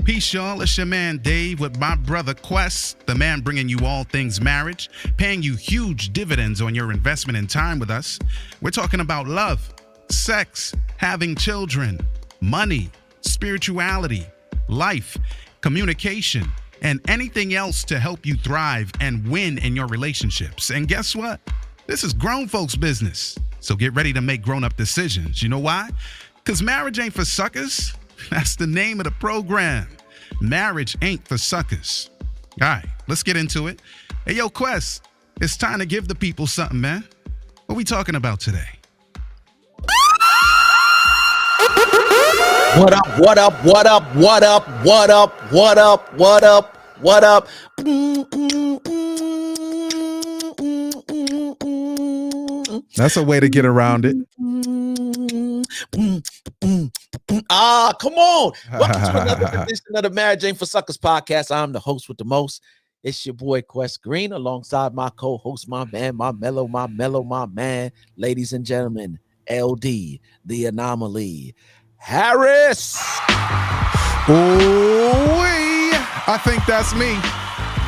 Peace, y'all. It's your man Dave with my brother Quest, the man bringing you all things marriage, paying you huge dividends on your investment in time with us. We're talking about love, sex, having children, money, spirituality, life, communication, and anything else to help you thrive and win in your relationships. And guess what? This is grown folks' business. So get ready to make grown-up decisions. You know why? Because marriage ain't for suckers. That's the name of the program. Marriage ain't for suckers. All right, let's get into it. Hey, yo, Quest, it's time to give the people something, man. What we talking about today? What up, what up, what up, what up, what up, what up, what up, what up? That's a way to get around it. Come on. Welcome to another edition of the Marriage Ain't for Suckers podcast. I'm the host with the most. It's your boy Quest Green alongside my co-host, my man, my mellow, my man. Ladies and gentlemen, LD, the anomaly, Harris. Ooh-wee. I think that's me.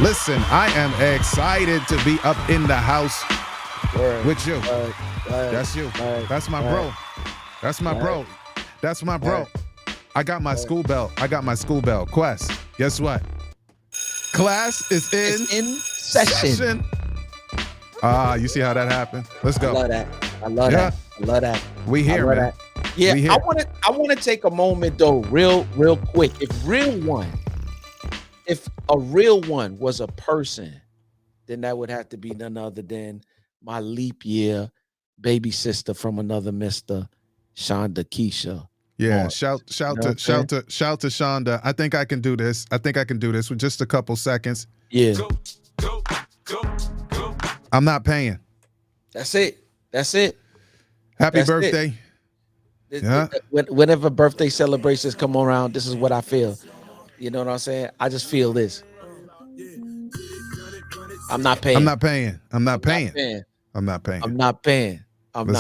Listen, I am excited to be up in the house with you. That's you. That's my bro. That's my bro. That's my bro. I got my school bell. Quest, guess what? Class is in session. You see how that happened? Let's go. I love that. We here, man. Yeah, I want to take a moment though, real quick. If a real one was a person, then that would have to be none other than my leap year baby sister from another mister, Shonda Keisha. Yeah, shout to Shonda. I think I can do this. With just a couple seconds. Yeah. Go. I'm not paying. That's it. Happy birthday. Yeah. Whenever birthday celebrations come around, this is what I feel. You know what I'm saying? I just feel this. I'm not paying. Let's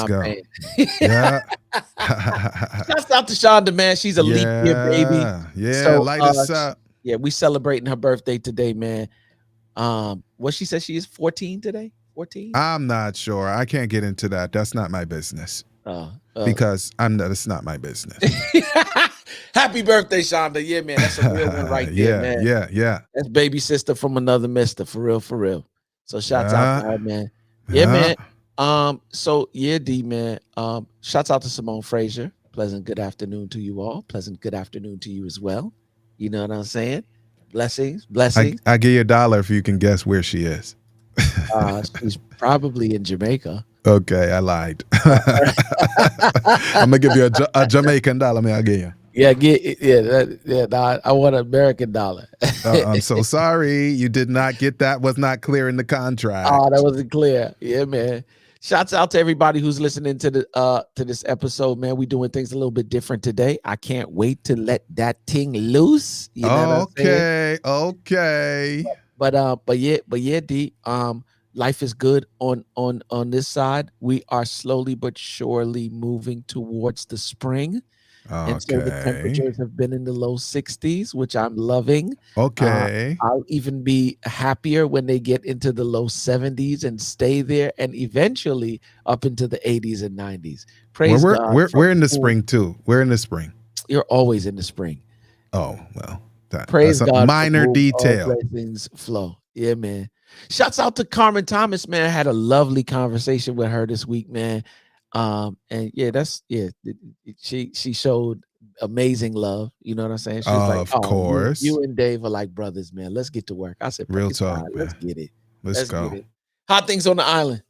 go. Yeah. Shouts out to Shonda, man. She's a leap year baby. Yeah, so, light us up. Yeah, we celebrating her birthday today, man. What she said, she is 14 today? 14? I'm not sure. I can't get into that. That's not my business. Because it's not my business. Happy birthday, Shonda. Yeah, man. That's a real one right there, man. Yeah. That's baby sister from another mister. For real. So shouts out to her, man. Yeah, man. So yeah, D, man. Shouts out to Simone Frazier. Pleasant good afternoon to you all. Pleasant good afternoon to you as well. You know what I'm saying? Blessings. I give you $1 if you can guess where she is. She's probably in Jamaica. Okay, I lied. I'm gonna give you a Jamaican dollar. I'll give you. I want an American dollar. I'm so sorry. You did not get that. Was not clear in the contract. Oh, that wasn't clear. Yeah, man. Shouts out to everybody who's listening to this episode, man. We doing things a little bit different today. I can't wait to let that thing loose. You know okay. But yeah, D. Life is good on this side. We are slowly but surely moving towards the spring. Okay. And so the temperatures have been in the low 60s, which I'm loving. Okay. I'll even be happier when they get into the low 70s and stay there and eventually up into the 80s and 90s. Praise God. We're in the spring too. We're in the spring. You're always in the spring. Oh, well. Praise that's God. A minor detail. All blessings flow. Yeah, man. Shouts out to Carmen Thomas, man. I had a lovely conversation with her this week, man. And she showed amazing love. You know what I'm saying? She was of course. You and Dave are like brothers, man. Let's get to work. I said, real talk. Let's get it. Let's go. Get it. How things on the island?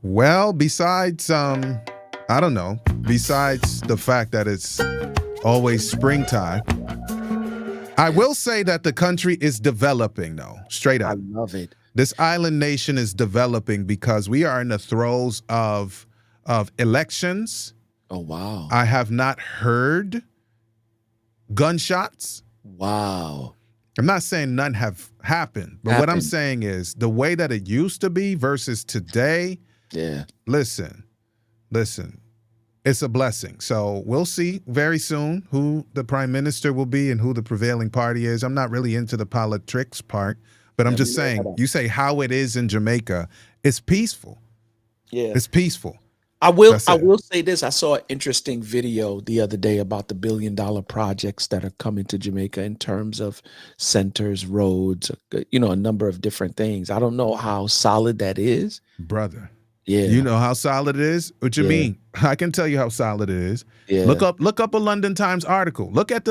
Well, besides I don't know, besides the fact that it's always springtime, I will say that the country is developing, though. Straight up. I love it. This island nation is developing because we are in the throes of elections. Oh, wow. I have not heard gunshots. Wow. I'm not saying none have happened, but what I'm saying is the way that it used to be versus today. Yeah. Listen. it's a blessing. So we'll see very soon who the prime minister will be and who the prevailing party is. I'm not really into the politics part, but I'm just saying, you say how it is in Jamaica, it's peaceful. Yeah. It's peaceful. I will say this. I saw an interesting video the other day about the $1 billion projects that are coming to Jamaica in terms of centers, roads, a number of different things. I don't know how solid that is. Brother. Yeah. You know how solid it is? What you mean? I can tell you how solid it is. Yeah. Look up a London Times article. Look at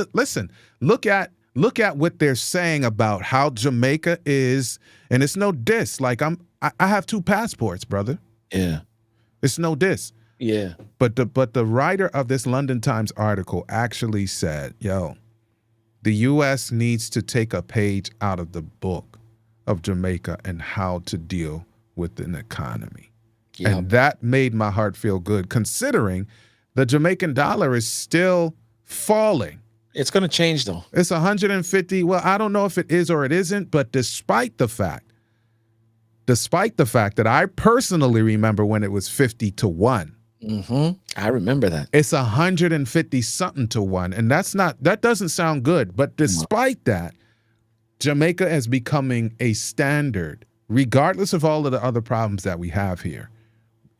what they're saying about how Jamaica is, and it's no diss. Like I have 2 passports, brother. Yeah. It's no diss. Yeah. But the writer of this London Times article actually said, yo, the US needs to take a page out of the book of Jamaica and how to deal with an economy. Yep. And that made my heart feel good, considering the Jamaican dollar is still falling. It's going to change, though. It's 150. Well, I don't know if it is or it isn't, but despite the fact that I personally remember when it was 50 to 1. Mm-hmm. I remember that. It's 150 something to 1. And that doesn't sound good. But despite that, Jamaica is becoming a standard, regardless of all of the other problems that we have here.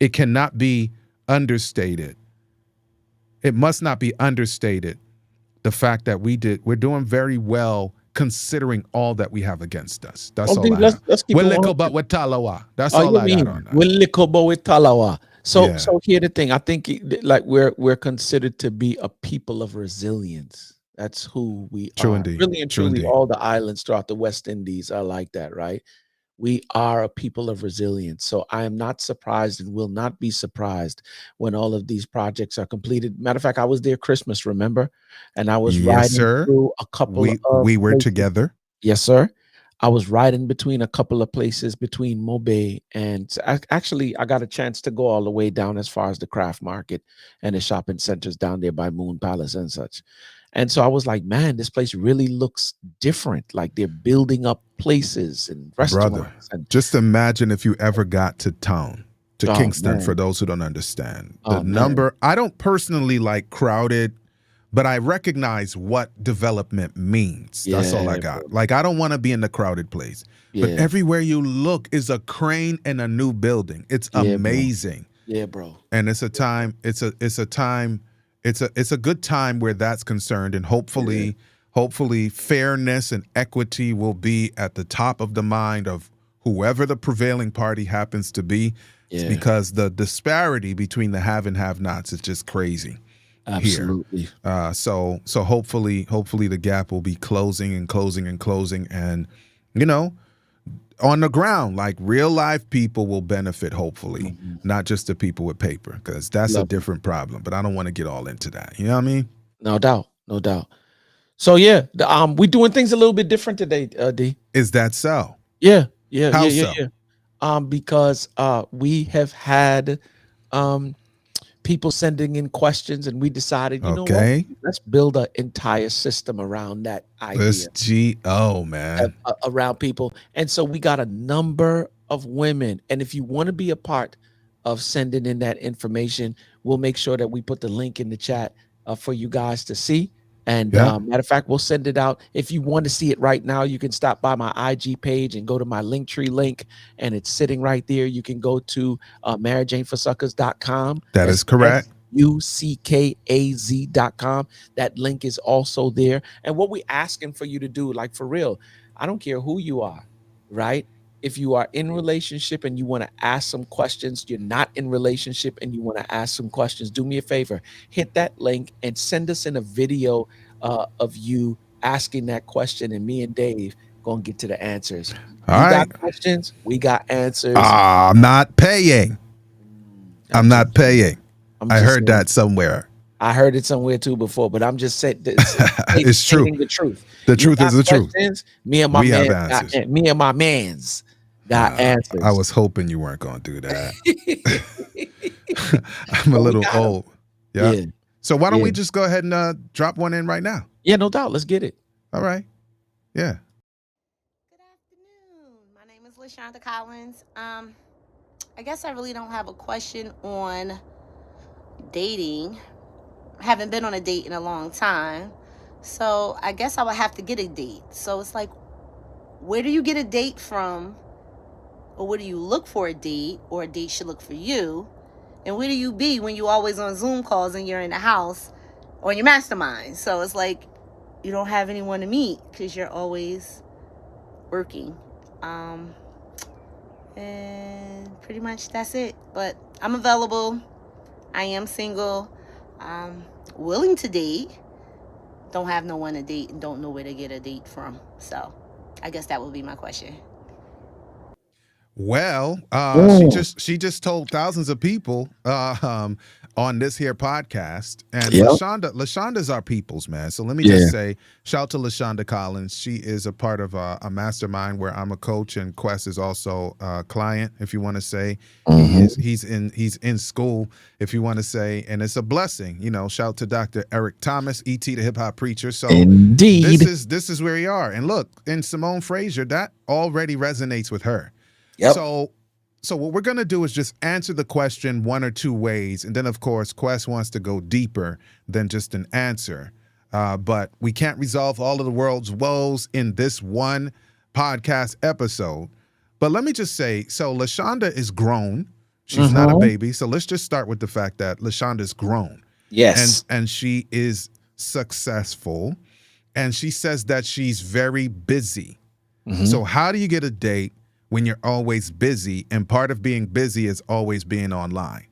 It cannot be understated. It must not be understated, the fact that we're doing very well considering all that we have against us. That's all I have. Let's keep going. With Talawa. That's all I got on that. With Talawa. So here's the thing. I think we're considered to be a people of resilience. That's who we are. Indeed. Really and truly, all the islands throughout the West Indies are like that, right? We are a people of resilience. So I am not surprised and will not be surprised when all of these projects are completed. Matter of fact, I was there Christmas, remember? And I was riding through a couple of we were places. Together. Yes, sir. I was riding between a couple of places between Mobay and actually I got a chance to go all the way down as far as the craft market and the shopping centers down there by Moon Palace and such. And so I was like, man, this place really looks different. Like they're building up places and restaurants. Brother, just imagine if you ever got to town, to Kingston, man. For those who don't understand. The number, I don't personally like crowded, but I recognize what development means. That's all I got. Bro. Like, I don't want to be in the crowded place. Yeah. But everywhere you look is a crane and a new building. It's amazing. Bro. Yeah, bro. And it's a good time where that's concerned, and hopefully fairness and equity will be at the top of the mind of whoever the prevailing party happens to be. Yeah. Because the disparity between the have and have-nots is just crazy. Absolutely. Here. So hopefully the gap will be closing and closing and closing, and on the ground, like real life people will benefit, hopefully, not just the people with paper, because that's a different problem. But I don't want to get all into that. You know what I mean? No doubt. So yeah, we're doing things a little bit different today, D. Is that so? Yeah. How so? Because we have had people sending in questions, and we decided, you know what? Let's build an entire system around that idea. Man. Around people. And so we got a number of women. And if you want to be a part of sending in that information, we'll make sure that we put the link in the chat for you guys to see. And matter of fact, we'll send it out. If you want to see it right now, you can stop by my IG page and go to my Linktree link, and it's sitting right there. You can go to MaryJaneForSuckers.com. That is correct. UCKAZ.com. That link is also there. And what we're asking for you to do, like for real, I don't care who you are, right? If you are in relationship and you want to ask some questions, you're not in relationship and you want to ask some questions, do me a favor, hit that link and send us in a video of you asking that question, and me and Dave gonna get to the answers. Got questions, we got answers. I'm not paying. I'm not paying. I heard that somewhere. I heard it somewhere too before, but I'm just saying it's true. The truth. The truth is the truth. Me and my mans got answers. I was hoping you weren't going to do that. I'm a little old. Yeah. So why don't we just go ahead and drop one in right now? Yeah, no doubt. Let's get it. All right. Yeah. Good afternoon. My name is LaShonda Collins. I guess I really don't have a question on dating. I haven't been on a date in a long time. So I guess I would have to get a date. So it's like, where do you get a date from? Or where do you look for a date? Or a date should look for you? And where do you be when you always on Zoom calls and you're in the house or in your mastermind? So it's like you don't have anyone to meet because you're always working. And pretty much that's it. But I'm available. I am single. Willing to date. Don't have no one to date and don't know where to get a date from. So I guess that would be my question. Well, she just told thousands of people on this here podcast, and LaShonda's our people's man. So let me just say, shout out to LaShonda Collins. She is a part of a mastermind where I'm a coach, and Quest is also a client, if you want to say. He's in school, if you want to say, and it's a blessing. You know, shout out to Dr. Eric Thomas, E.T. the hip hop preacher. So indeed, this is where we are. And look, in Simone Frazier, that already resonates with her. Yep. So what we're going to do is just answer the question one or two ways. And then, of course, Quest wants to go deeper than just an answer. But we can't resolve all of the world's woes in this one podcast episode. But let me just say, so LaShonda is grown. She's not a baby. So let's just start with the fact that LaShonda's grown. Yes. And she is successful. And she says that she's very busy. So how do you get a date when you're always busy? And part of being busy is always being online.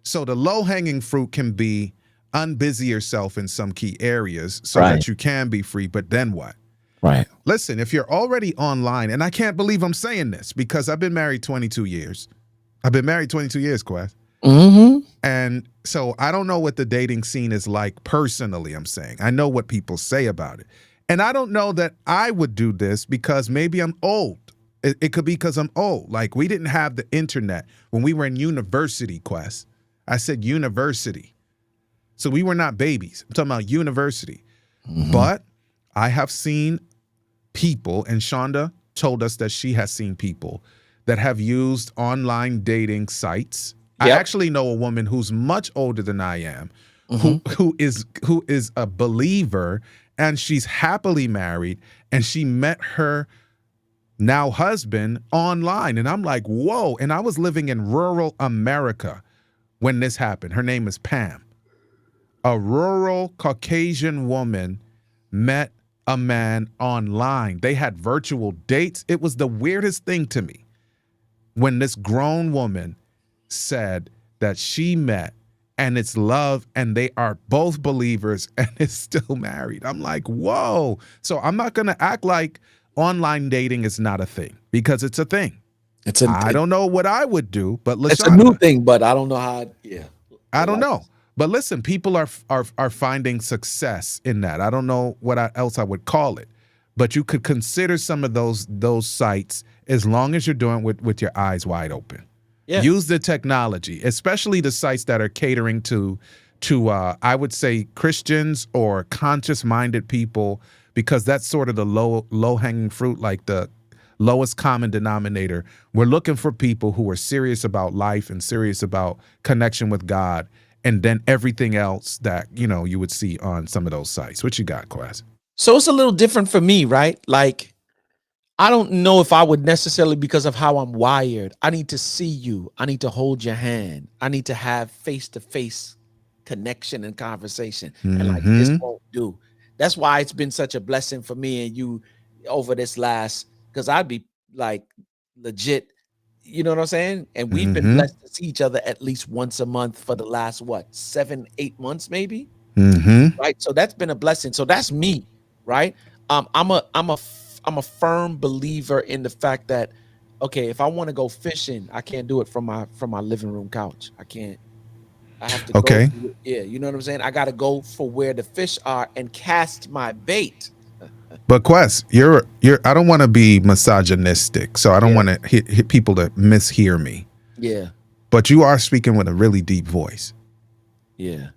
So the low-hanging fruit can be unbusy yourself in some key areas so that you can be free. But then what? Right. Listen, if you're already online, and I can't believe I'm saying this because I've been married 22 years. I've been married 22 years, Quest. And so I don't know what the dating scene is like personally, I'm saying. I know what people say about it. And I don't know that I would do this because maybe I'm old. It could be because I'm old. Like, we didn't have the internet when we were in university, Quest. I said university. So we were not babies. I'm talking about university. But I have seen people, and Shonda told us that she has seen people that have used online dating sites. I actually know a woman who's much older than I am, who is a believer, and she's happily married, and she met her now husband online. And I'm like, whoa. And I was living in rural America when this happened. Her name is Pam. A rural Caucasian woman met a man online. They had virtual dates. It was the weirdest thing to me when this grown woman said that she met and it's love and they are both believers and is still married. I'm like, whoa. So I'm not going to act like online dating is not a thing because it's a thing. I don't know what I would do, but LaShonda, it's a new thing, but I don't know how. I don't know. But listen, people are finding success in that. I don't know what else I would call it, but you could consider some of those sites as long as you're doing it with your eyes wide open. Yeah. Use the technology, especially the sites that are catering to I would say Christians or conscious-minded people, because that's sort of the low-hanging fruit, like the lowest common denominator. We're looking for people who are serious about life and serious about connection with God, and then everything else that, you would see on some of those sites. What you got, Quest? So it's a little different for me, right? Like, I don't know if I would necessarily, because of how I'm wired. I need to see you. I need to hold your hand. I need to have face-to-face connection and conversation. And like, this won't do. That's why it's been such a blessing for me and you over this last, because I'd be like legit, you know what I'm saying? And we've been blessed to see each other at least once a month for the last, 7-8 months, maybe. Right. So that's been a blessing. So that's me. Right. I'm a firm believer in the fact that, okay, if I want to go fishing, I can't do it from my living room couch. I can't. I have to go. Yeah, you know what I'm saying? I got to go for where the fish are and cast my bait. But Quest, you're I don't want to be misogynistic, so I don't want to hit people to mishear me. Yeah. But you are speaking with a really deep voice. Yeah.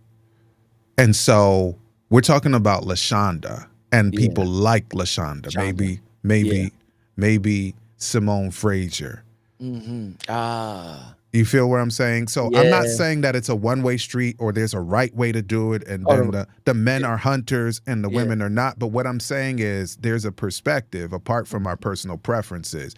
And so we're talking about LaShonda and people like LaShonda, maybe Simone Frazier. You feel where I'm saying? So I'm not Yeah. saying that it's a one-way street or there's a right way to do it, and Oh, then the men are hunters and the yeah. women are not. But what I'm saying is there's a perspective apart from our personal preferences.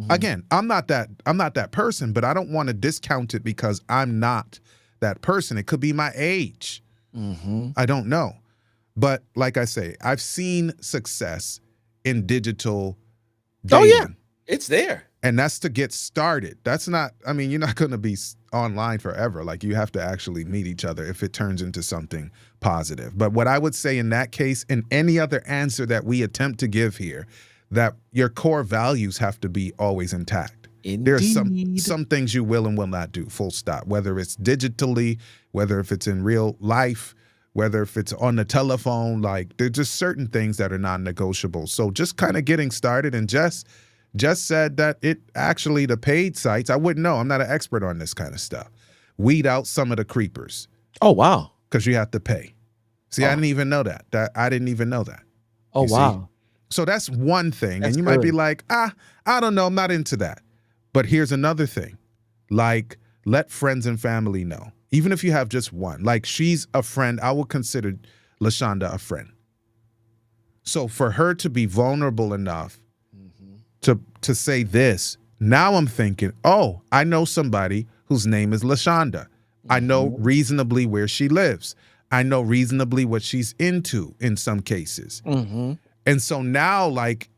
Again, I'm not that person, but I don't want to discount it because I'm not that person. It could be my age. I don't know. But like I say, I've seen success in digital dating. Oh yeah, it's there. And that's to get started. That's not, I mean, you're not going to be online forever. Like, you have to actually meet each other if it turns into something positive. But what I would say in that case, and any other answer that we attempt to give here, that your core values have to be always intact. There's some things you will and will not do, full stop. Whether it's digitally, whether if it's in real life, whether if it's on the telephone, like, there's just certain things that are non-negotiable. So just kind of getting started, and just said that it actually, the paid sites, I wouldn't know. I'm not an expert on this kind of stuff. Weed out some of the creepers. Oh, wow. Because you have to pay. See, I didn't even know that. I didn't even know that. Oh, wow. So that's one thing. That's and you good. might be like, I don't know. I'm not into that. But here's another thing. Like, let friends and family know. Even if you have just one. Like, she's a friend. I would consider LaShonda a friend. So for her to be vulnerable enough to say this, now I'm thinking, oh, I know somebody whose name is LaShonda. I know reasonably where she lives. I know reasonably what she's into in some cases. And so now, like,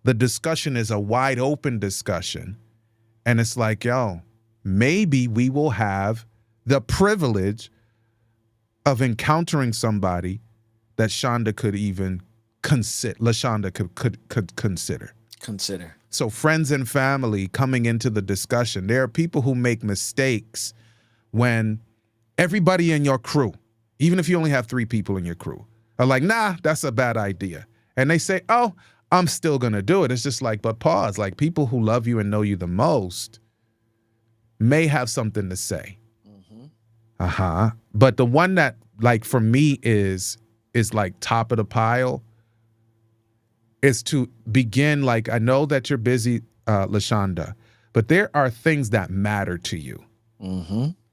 the discussion is a wide open discussion. And it's like, yo, maybe we will have the privilege of encountering somebody that Shonda could even consider, LaShonda could consider. So friends and family coming into the discussion. There are people who make mistakes when everybody in your crew, even if you only have 3 people in your crew, are like, nah, that's a bad idea. And they say, oh, I'm still going to do it. It's just like, but pause. Like, people who love you and know you the most may have something to say. But the one that, like, for me is like top of the pile is to begin, like, I know that you're busy, LaShonda, but there are things that matter to you.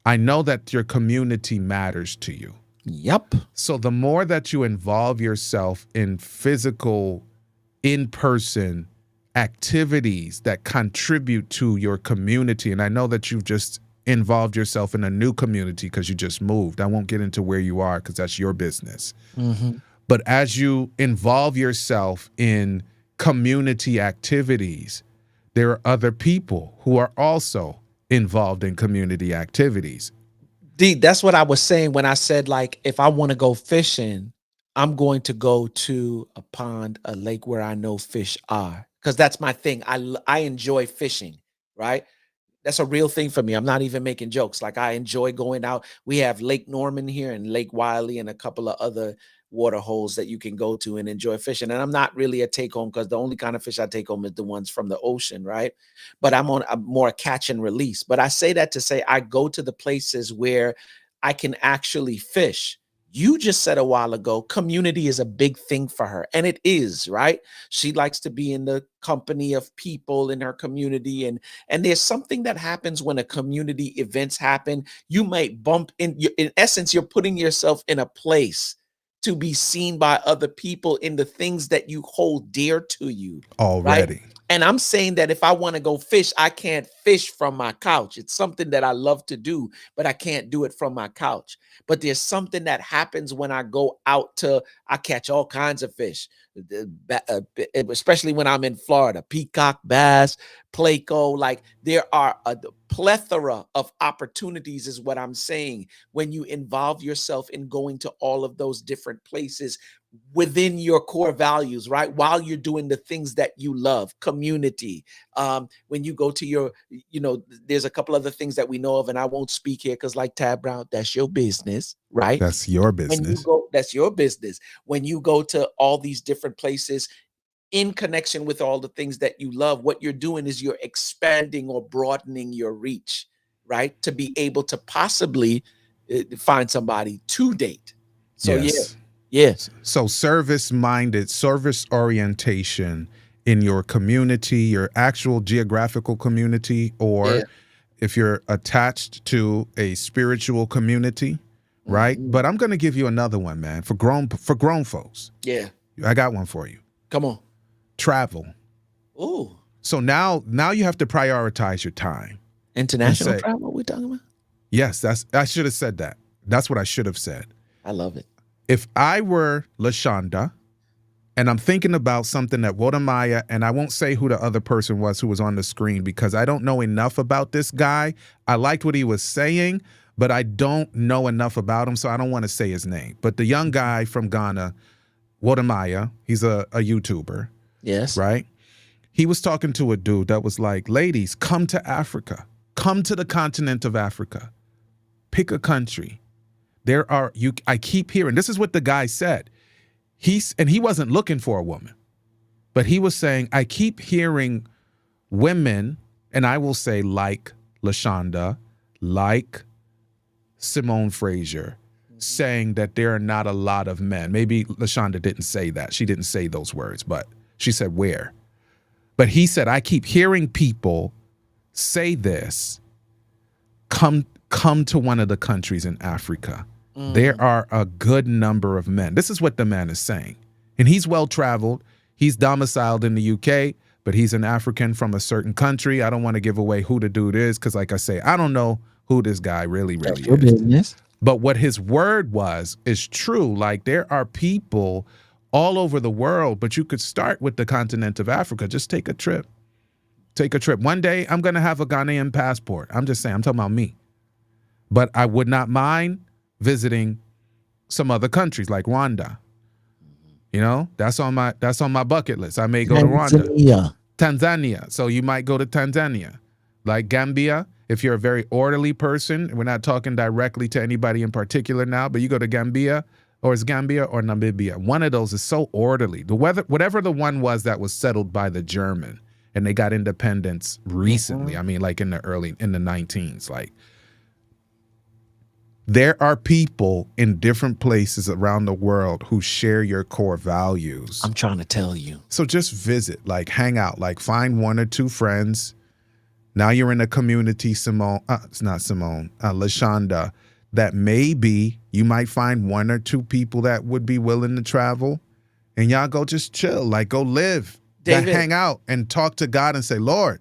I know that your community matters to you. Yep. So the more that you involve yourself in physical, in-person activities that contribute to your community, and I know that you've just involved yourself in a new community because you just moved. I won't get into where you are because that's your business. But as you involve yourself in community activities, there are other people who are also involved in community activities. D, that's what I was saying when I said, like, if I want to go fishing, I'm going to go to a pond, a lake where I know fish are, because that's my thing. I enjoy fishing, right? That's a real thing for me. I'm not even making jokes. Like, I enjoy going out. We have Lake Norman here and Lake Wiley and a couple of other water holes that you can go to and enjoy fishing. And I'm not really a take home, because the only kind of fish I take home is the ones from the ocean, right? But I'm more a catch and release. But I say that to say I go to the places where I can actually fish. You just said a while ago, community is a big thing for her. And it is, right? She likes to be in the company of people in her community. And there's something that happens when a community events happen. You might bump in essence, you're putting yourself in a place to be seen by other people in the things that you hold dear to you. Already. Right? And I'm saying that if I want to go fish, I can't fish from my couch. It's something that I love to do, but I can't do it from my couch. But there's something that happens when I go out I catch all kinds of fish, especially when I'm in Florida, peacock, bass, Placo. Like, there are a plethora of opportunities is what I'm saying when you involve yourself in going to all of those different places within your core values, right? While you're doing the things that you love, community. When you go to there's a couple other things that we know of, and I won't speak here because, like Tab Brown, that's your business, right? That's your When business. you go, that's your business. When you go to all these different places in connection with all the things that you love, what you're doing is you're expanding or broadening your reach, right? To be able to possibly find somebody to date. So yes. Yes. So service-minded, service orientation in your community, your actual geographical community, or Yeah. if you're attached to a spiritual community, right? Mhm. But I'm going to give you another one, man, for grown folks. Yeah. I got one for you. Come on. Travel. Ooh. So now you have to prioritize your time. International say- travel we talking about? Yes, I should have said that. That's what I should have said. I love it. If I were LaShonda and I'm thinking about something that Wodamaya, and I won't say who the other person was who was on the screen because I don't know enough about this guy. I liked what he was saying, but I don't know enough about him, so I don't want to say his name. But the young guy from Ghana, Wodamaya, he's a YouTuber, Yes. right? He was talking to a dude that was like, ladies, come to Africa. Come to the continent of Africa. Pick a country. I keep hearing, this is what the guy said. And he wasn't looking for a woman, but he was saying, I keep hearing women, and I will say like LaShonda, like Simone Frazier, saying that there are not a lot of men. Maybe LaShonda didn't say that. She didn't say those words, but she said where. But he said, I keep hearing people say this, come to one of the countries in Africa. There are a good number of men. This is what the man is saying. And he's well-traveled. He's domiciled in the UK, but he's an African from a certain country. I don't want to give away who the dude is because, like I say, I don't know who this guy really is. Business. But what his word is true. Like, there are people all over the world, but you could start with the continent of Africa. Just take a trip. Take a trip. One day, I'm going to have a Ghanaian passport. I'm just saying, I'm talking about me. But I would not mind visiting some other countries like Rwanda. You know, that's on my bucket list. I may go to Rwanda. Tanzania. So you might go to Tanzania. Like Gambia, if you're a very orderly person, we're not talking directly to anybody in particular now, but you go to Gambia, or it's Gambia or Namibia. One of those is so orderly. Whatever the one was that was settled by the German, and they got independence recently. I mean, like in the 19s, like. There are people in different places around the world who share your core values. I'm trying to tell you. So just visit, like hang out, like find one or two friends. Now you're in a community, LaShonda, that maybe you might find one or two people that would be willing to travel, and y'all go just chill, like go live, hang out and talk to God and say, Lord,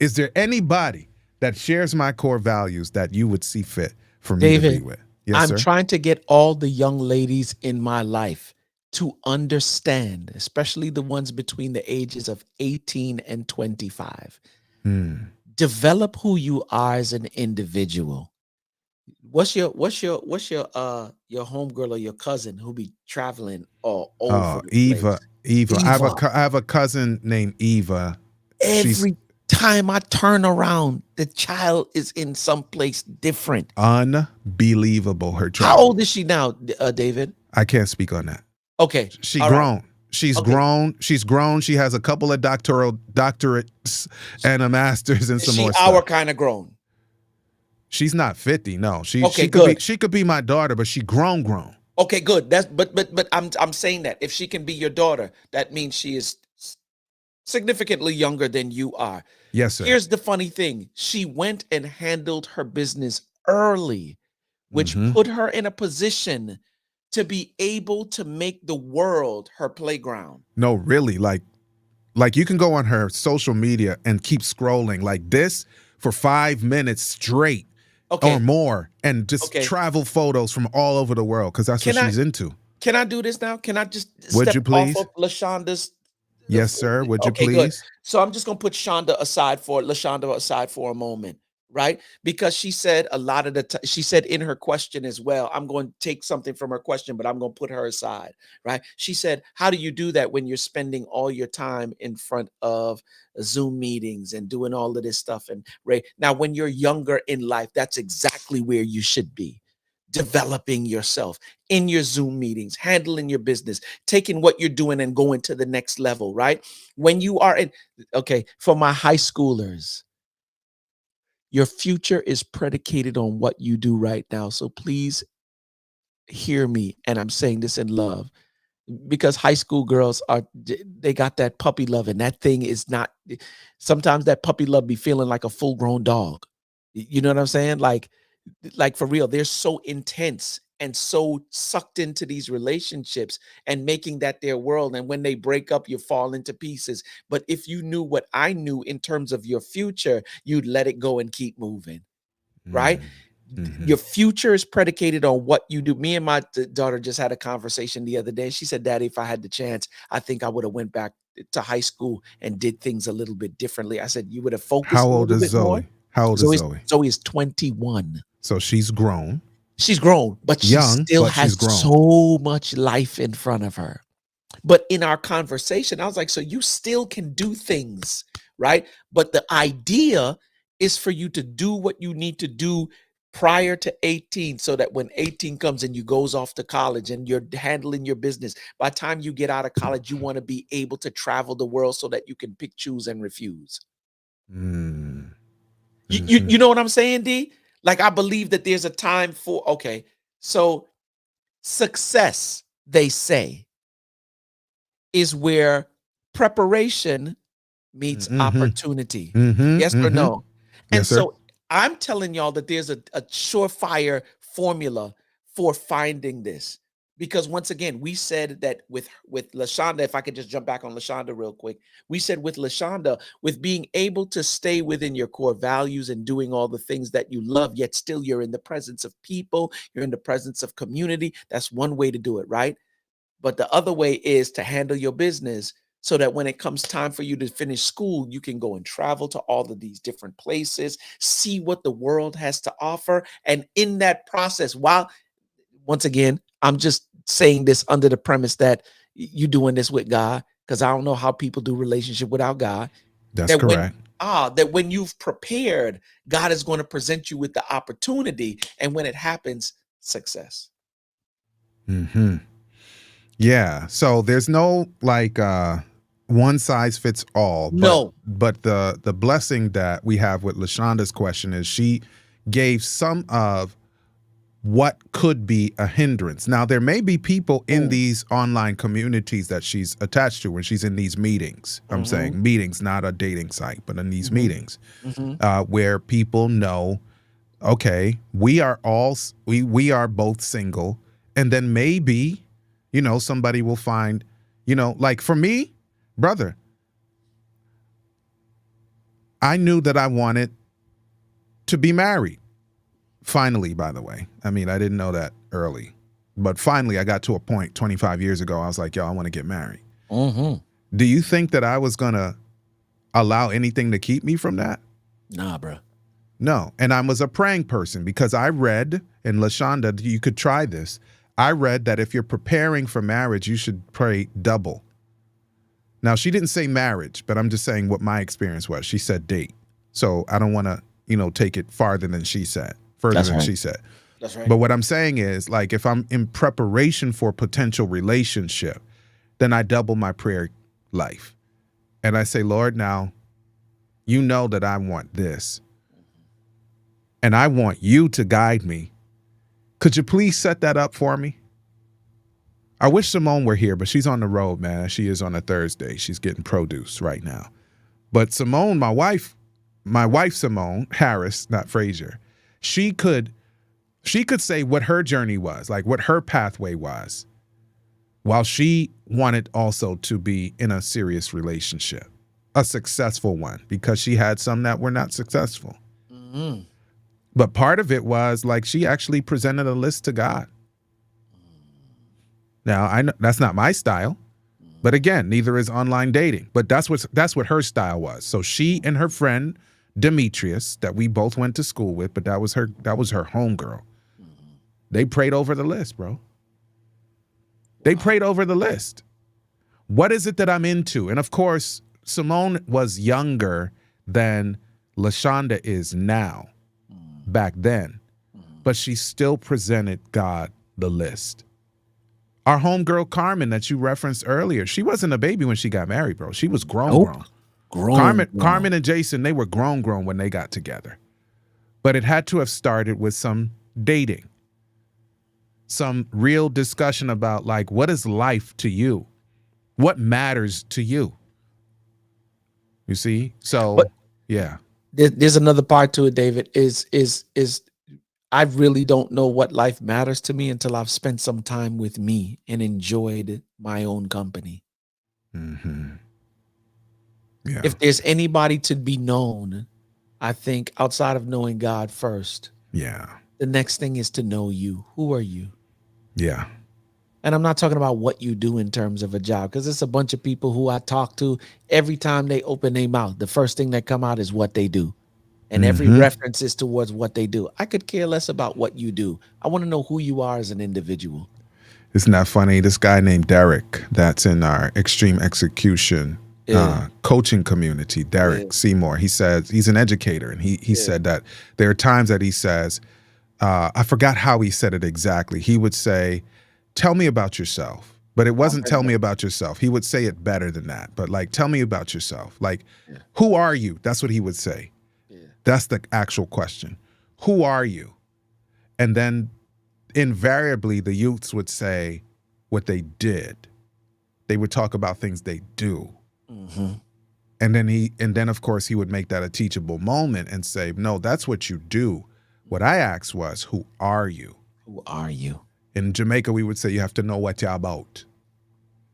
is there anybody that shares my core values that you would see fit for me to be with? Yes, I'm trying to get all the young ladies in my life to understand, especially the ones between the ages of 18 and 25. Develop who you are as an individual. What's your homegirl or your cousin who be traveling all over the place? Eva. I have a cousin named Eva. Every time I turn around, the child is in someplace different. Unbelievable. Her child. How old is she now, David? I can't speak on that. Okay. She's grown. Right. She's grown. She's grown. She has a couple of doctorates and a master's and some more stuff. Our kind of grown. She's not 50. No. She could be my daughter, but she grown. Okay, good. But I'm saying that if she can be your daughter, that means she is significantly younger than you are. Yes, sir. Here's the funny thing. She went and handled her business early, which put her in a position to be able to make the world her playground. No, really. Like you can go on her social media and keep scrolling like this for 5 minutes straight or more and just travel photos from all over the world because that's what she's into. Can I do this now? Can I just Would you please? off of LaShonda's? Yes, sir. Would you please? Good. So I'm just going to put LaShonda aside for a moment, right? Because she said a lot of the she said in her question as well, I'm going to take something from her question, but I'm going to put her aside, right? She said, how do you do that when you're spending all your time in front of Zoom meetings and doing all of this stuff? And now, when you're younger in life, that's exactly where you should be. Developing yourself in your Zoom meetings, handling your business, taking what you're doing and going to the next level, right? When you are for my high schoolers, your future is predicated on what you do right now. So please hear me. And I'm saying this in love. because high school girls they got that puppy love, and that thing is not. Sometimes that puppy love be feeling like a full grown dog. You know what I'm saying? Like for real, they're so intense and so sucked into these relationships and making that their world. And when they break up, you fall into pieces. But if you knew what I knew in terms of your future, you'd let it go and keep moving, right? Mm-hmm. Your future is predicated on what you do. Me and my daughter just had a conversation the other day. She said, Daddy, if I had the chance, I think I would have went back to high school and did things a little bit differently. I said, you would have focused How a old little is bit more. Zoe? How old is Zoe? Zoe is 21. So she's grown. She's grown, but she still has so much life in front of her. But in our conversation, I was like, so you still can do things, right? But the idea is for you to do what you need to do prior to 18, so that when 18 comes and you goes off to college and you're handling your business, by the time you get out of college, you want to be able to travel the world so that you can pick, choose, and refuse. Mm-hmm. You know what I'm saying, D? Like, I believe that there's a time for, okay, so success, they say, is where preparation meets opportunity. Yes or no? And Yes, so I'm telling y'all that there's a surefire formula for finding this. Because once again, we said that with LaShonda, if I could just jump back on LaShonda real quick, we said with LaShonda, with being able to stay within your core values and doing all the things that you love, yet still you're in the presence of people, you're in the presence of community. That's one way to do it, right? But the other way is to handle your business so that when it comes time for you to finish school, you can go and travel to all of these different places, see what the world has to offer. And in that process, while, once again, I'm just saying this under the premise that you're doing this with God, because I don't know how people do relationship without God. That's correct. That when you've prepared, God is going to present you with the opportunity. And when it happens, success. Yeah. So there's no like one size fits all. No. But the blessing that we have with LaShonda's question is she gave some of what could be a hindrance. Now, there may be people in these online communities that she's attached to when she's in these meetings. I'm saying meetings, not a dating site, but in these meetings where people know, okay, we are both single. And then maybe, somebody will find, like for me, brother, I knew that I wanted to be married. Finally, by the way. I mean, I didn't know that early. But finally, I got to a point 25 years ago. I was like, yo, I want to get married. Do you think that I was going to allow anything to keep me from that? Nah, bro. No. And I was a praying person because I read, and LaShonda, you could try this. I read that if you're preparing for marriage, you should pray double. Now, she didn't say marriage, but I'm just saying what my experience was. She said date. So I don't want to, take it farther than she said. She said. That's right. But what I'm saying is, like, if I'm in preparation for potential relationship, then I double my prayer life. And I say, Lord, now, you know that I want this. And I want you to guide me. Could you please set that up for me? I wish Simone were here, but she's on the road, man. She is on a Thursday. She's getting produce right now. But Simone, my wife Simone Harris, not Frazier, she could say what her journey was, like what her pathway was, while she wanted also to be in a serious relationship, a successful one, because she had some that were not successful. But part of it was like she actually presented a list to God. Now, I know that's not my style, but again, neither is online dating. But that's what her style was. So she and her friend Demetrius, that we both went to school with, but that was her homegirl. They prayed over the list, bro. They prayed over the list. What is it that I'm into? And of course, Simone was younger than LaShonda is now, back then. But she still presented God the list. Our homegirl Carmen that you referenced earlier, she wasn't a baby when she got married, bro. She was grown. Carmen and Jason, they were grown when they got together. But it had to have started with some dating. some real discussion about like, what is life to you? What matters to you? You see? So, But yeah. there's another part to it, David, is I really don't know what life matters to me until I've spent some time with me and enjoyed my own company. Mm-hmm. Yeah. If there's anybody to be known, I think outside of knowing God first, Yeah. the next thing is to know you. Who are you? Yeah. And I'm not talking about what you do in terms of a job, because it's a bunch of people who I talk to. Every time they open their mouth, the first thing that come out is what they do. And every reference is towards what they do. I could care less about what you do. I want to know who you are as an individual. Isn't that funny? This guy named Derek, that's in our Extreme Execution coaching community, Derek Seymour, he says, he's an educator, and he said that there are times that he says, I forgot how he said it exactly. He would say, tell me about yourself. But it wasn't tell me about yourself. He would say it better than that. But like, tell me about yourself. Like, who are you? That's what he would say. That's the actual question. Who are you? And then invariably the youths would say what they did. They would talk about things they do. Mm-hmm. And then of course he would make that a teachable moment and say, no, that's what you do. What I asked was, who are you? Who are you? In Jamaica, we would say you have to know what you're about.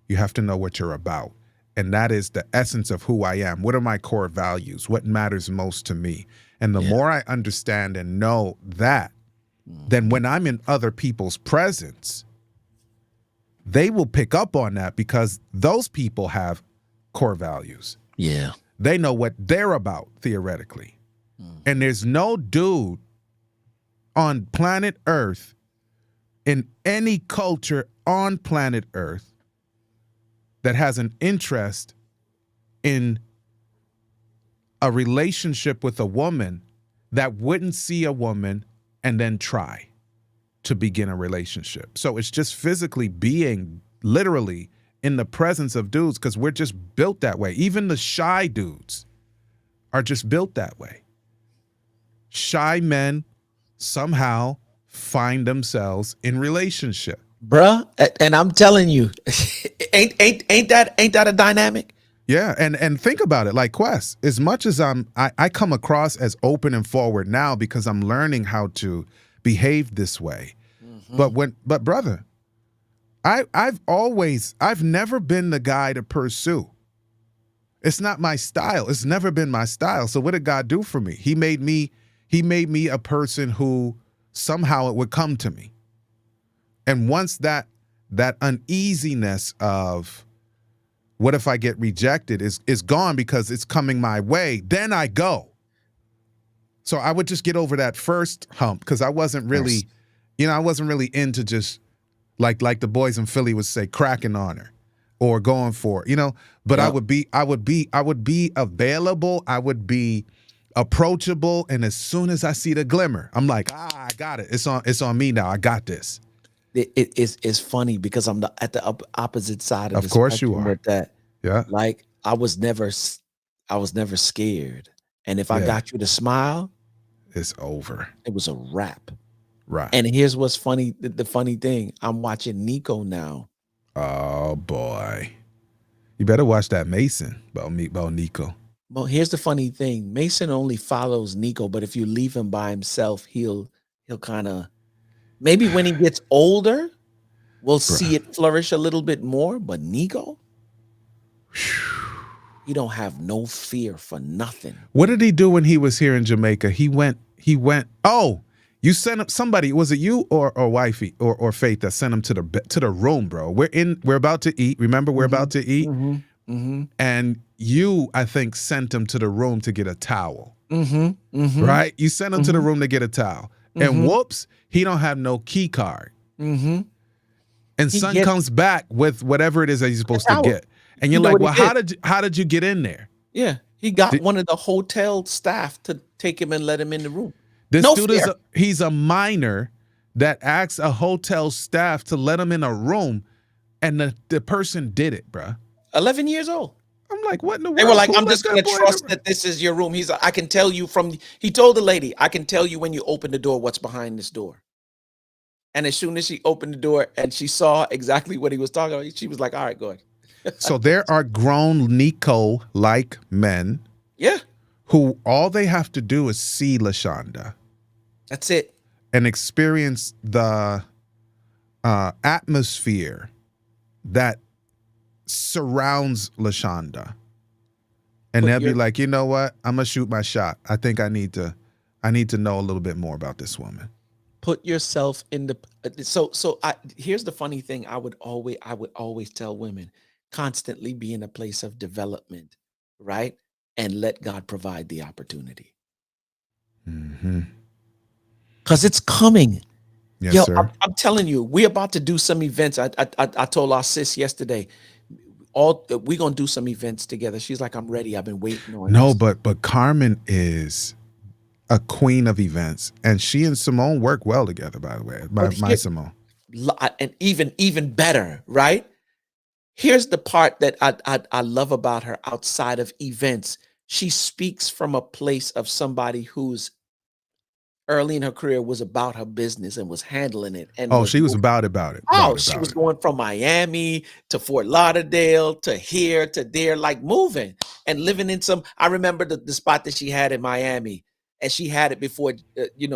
You have to know what you're about. And that is the essence of who I am. What are my core values? What matters most to me? And the more I understand and know that, then when I'm in other people's presence, they will pick up on that because those people have core values. Yeah. They know what they're about, theoretically. And there's no dude on planet Earth, in any culture on planet Earth, that has an interest in a relationship with a woman that wouldn't see a woman and then try to begin a relationship. So it's just physically being literally in the presence of dudes, because we're just built that way. Even the shy dudes are just built that way. Shy men somehow find themselves in relationship. Bruh, and I'm telling you, ain't that a dynamic? Yeah, and think about it, like Quest, as much as I come across as open and forward now because I'm learning how to behave this way. But brother, I've never been the guy to pursue. It's not my style. It's never been my style. So what did God do for me? He made me a person who somehow it would come to me. And once that uneasiness of what if I get rejected is gone because it's coming my way, then I go. So I would just get over that first hump because I wasn't really, I wasn't really into just like the boys in Philly would say, cracking on her or going for it, But I would be available. I would be approachable, and as soon as I see the glimmer, I'm like, I got it. It's on me now. I got this. It's funny because I'm at the opposite side of the course you spectrum are. with that. Yeah. Like I was never scared, and if I got you to smile, it's over. It was a wrap. Right. And here's what's funny. The funny thing, I'm watching Nico now. Oh boy, you better watch that Mason about Nico. Well, here's the funny thing. Mason only follows Nico, but if you leave him by himself, he'll kind of, maybe when he gets older, we'll see it flourish a little bit more. But Nico, he don't have no fear for nothing. What did he do when he was here in Jamaica? He went, oh, you sent him, somebody, was it you or wifey or Faith that sent him to the room, bro? We're about to eat. Remember, we're about to eat. And you, I think, sent him to the room to get a towel. Right? You sent him to the room to get a towel. And whoops, he don't have no key card. And son comes back with whatever it is that he's supposed to get. And you're like, well, how did you get in there? Yeah. He got one of the hotel staff to take him and let him in the room. This dude he's a minor that asks a hotel staff to let him in a room, and the person did it, bruh. 11 years old. I'm like, what in the world? They were like, I'm just going to trust that this is your room. I can tell you he told the lady, I can tell you when you open the door what's behind this door. And as soon as she opened the door and she saw exactly what he was talking about, she was like, all right, go ahead. So there are grown Nico-like men Yeah, who all they have to do is see LaShonda that's it. and experience the atmosphere that surrounds LaShonda. And But they'll be you're- like, you know what? I'm gonna shoot my shot. I think I need to know a little bit more about this woman. Put yourself in the here's the funny thing. I would always tell women, constantly be in a place of development, right? And let God provide the opportunity. Mm-hmm. Because it's coming. Yes, Yo, sir. I'm telling you, we're about to do some events. I told our sis yesterday, we're gonna do some events together. She's like, I'm ready. I've been waiting on No, this. but Carmen is a queen of events, and she and Simone work well together. By the way, my Simone. And even better, right? Here's the part that I love about her outside of events. She speaks from a place of somebody who's early in her career was about her business and was handling it. And She was about it. She was going from Miami to Fort Lauderdale to here to there, like moving and living in some. I remember the spot that she had in Miami, and she had it before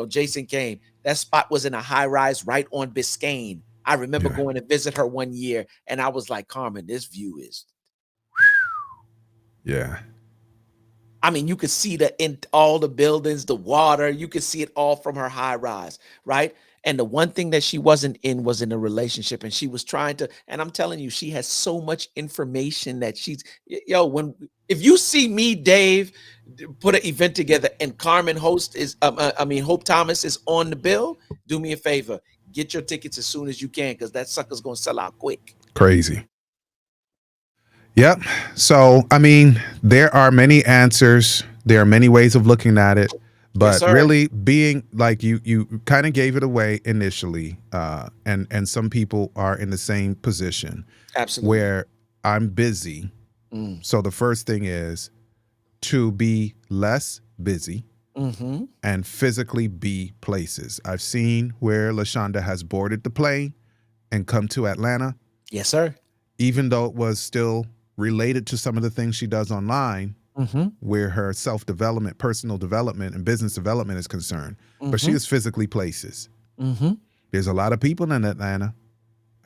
Jason came. That spot was in a high rise right on Biscayne. I remember going to visit her one year, and I was like, Carmen, this view is. Yeah. I mean, you could see in all the buildings, the water, you could see it all from her high rise, right? And the one thing that she wasn't in was in a relationship, and she was trying to, and I'm telling you, she has so much information that if you see me, Dave, put an event together and Carmen Hope Thomas is on the bill, do me a favor, get your tickets as soon as you can, because that sucker's going to sell out quick. Crazy. Yep. So, I mean, there are many answers. There are many ways of looking at it. But really being like you kind of gave it away initially. And some people are in the same position. Absolutely. Where I'm busy. So the first thing is to be less busy and physically be places. I've seen where LaShonda has boarded the plane and come to Atlanta. Yes, sir. Even though it was still related to some of the things she does online, where her self-development, personal development, and business development is concerned. But she is physically places. There's a lot of people in Atlanta.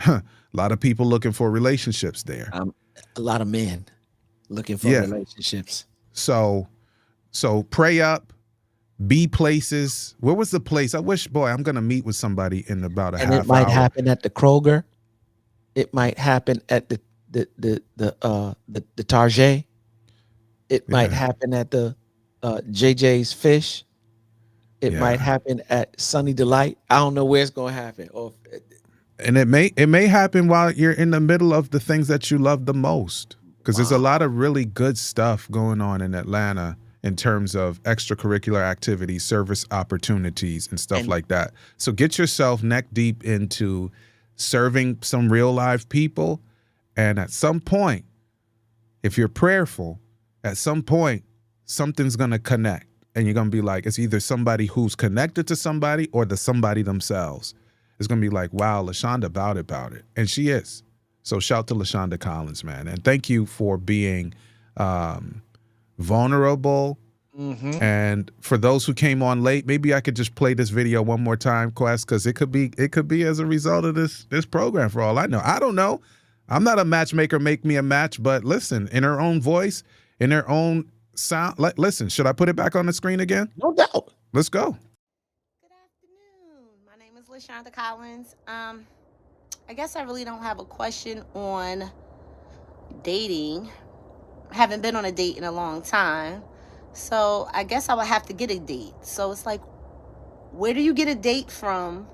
A lot of people looking for relationships there. A lot of men looking for relationships. So pray up, be places. Where was the place? I wish, I'm going to meet with somebody in about a half hour. And it might happen at the Kroger. It might happen at the Target. It might happen at the JJ's Fish. It might happen at Sunny Delight. I don't know where it's going to happen. And it may happen while you're in the middle of the things that you love the most, because there's a lot of really good stuff going on in Atlanta in terms of extracurricular activities, service opportunities, and stuff like that. So get yourself neck deep into serving some real live people. And at some point, if you're prayerful, at some point, something's going to connect. And you're going to be like, it's either somebody who's connected to somebody or the somebody themselves. It's going to be like, wow, LaShonda about it. And she is. So shout to LaShonda Collins, man. And thank you for being vulnerable. And for those who came on late, maybe I could just play this video one more time, Quest, because it could be as a result of this program, for all I know. I don't know. I'm not a matchmaker, make me a match, but listen, in her own voice, in her own sound. Listen, should I put it back on the screen again? No doubt. Let's go. Good afternoon. My name is LaShonda Collins. I guess I really don't have a question on dating. I haven't been on a date in a long time. So I guess I would have to get a date. So it's like, where do you get a date from?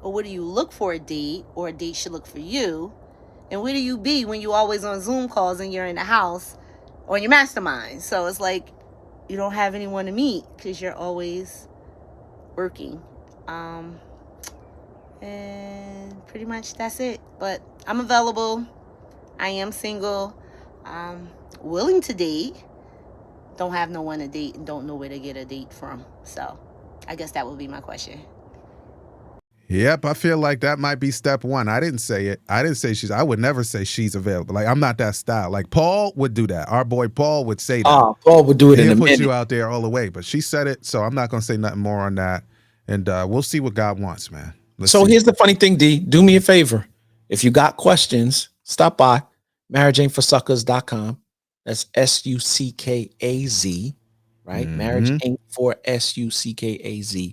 Or where do you look for a date? Or a date should look for you? And where do you be when you always on Zoom calls and you're in the house or in your mastermind? So it's like you don't have anyone to meet because you're always working. And pretty much that's it. But I'm available. I am single. Willing to date. Don't have no one to date and don't know where to get a date from. So I guess that would be my question. Yep, I feel like that might be step one. I didn't say it. I would never say she's available. Like, I'm not that style. Like, Paul would do that. Our boy Paul would say that. Paul would do it in a He'll put minute. you out there all the way. But she said it, so I'm not going to say nothing more on that. And we'll see what God wants, man. Let's see. Here's the funny thing, D. Do me a favor. If you got questions, stop by marriageaintforsuckers.com. That's SUCKAZ, right? Mhm. Marriage Ain't for SUCKAZ.com.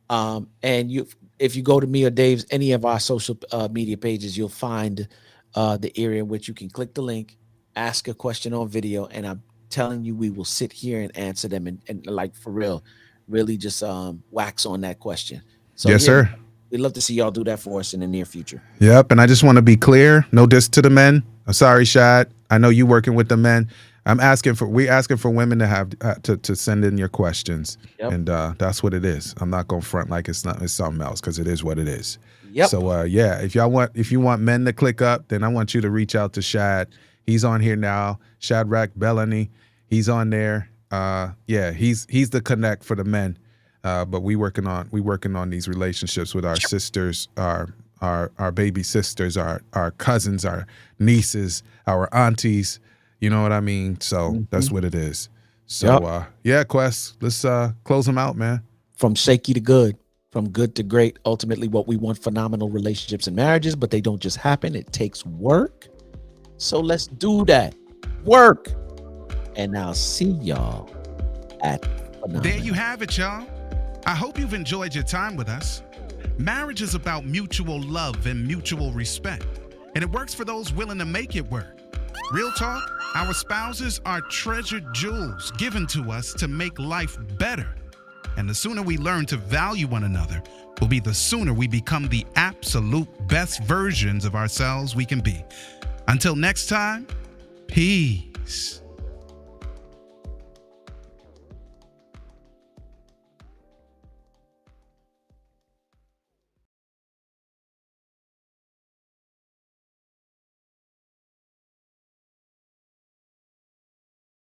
And if you go to me or Dave's, any of our social media pages, you'll find the area in which you can click the link, ask a question on video, and I'm telling you, we will sit here and answer them and like for real, really just wax on that question. So Yes, sir. We'd love to see y'all do that for us in the near future. Yep, and I just want to be clear. No diss to the men. I'm sorry, Shad. I know you working with the men. We're asking for women to have to send in your questions, and that's what it is. I'm not gonna front like it's something else, because it is what it is. Yep. So if you want men to click up, then I want you to reach out to Shad. He's on here now. Shadrach Bellany. He's on there. He's the connect for the men. But we working on these relationships with our sisters, our baby sisters, our cousins, our nieces, our aunties. You know what I mean? So that's what it is. So Quest, let's close them out, man. From shaky to good, from good to great. Ultimately, what we want: phenomenal relationships and marriages, but they don't just happen. It takes work. So let's do that work. And I'll see y'all at Phenomenal. There you have it, y'all. I hope you've enjoyed your time with us. Marriage is about mutual love and mutual respect, and it works for those willing to make it work. Real talk, our spouses are treasured jewels given to us to make life better. And the sooner we learn to value one another will be the sooner we become the absolute best versions of ourselves we can be. Until next time, peace.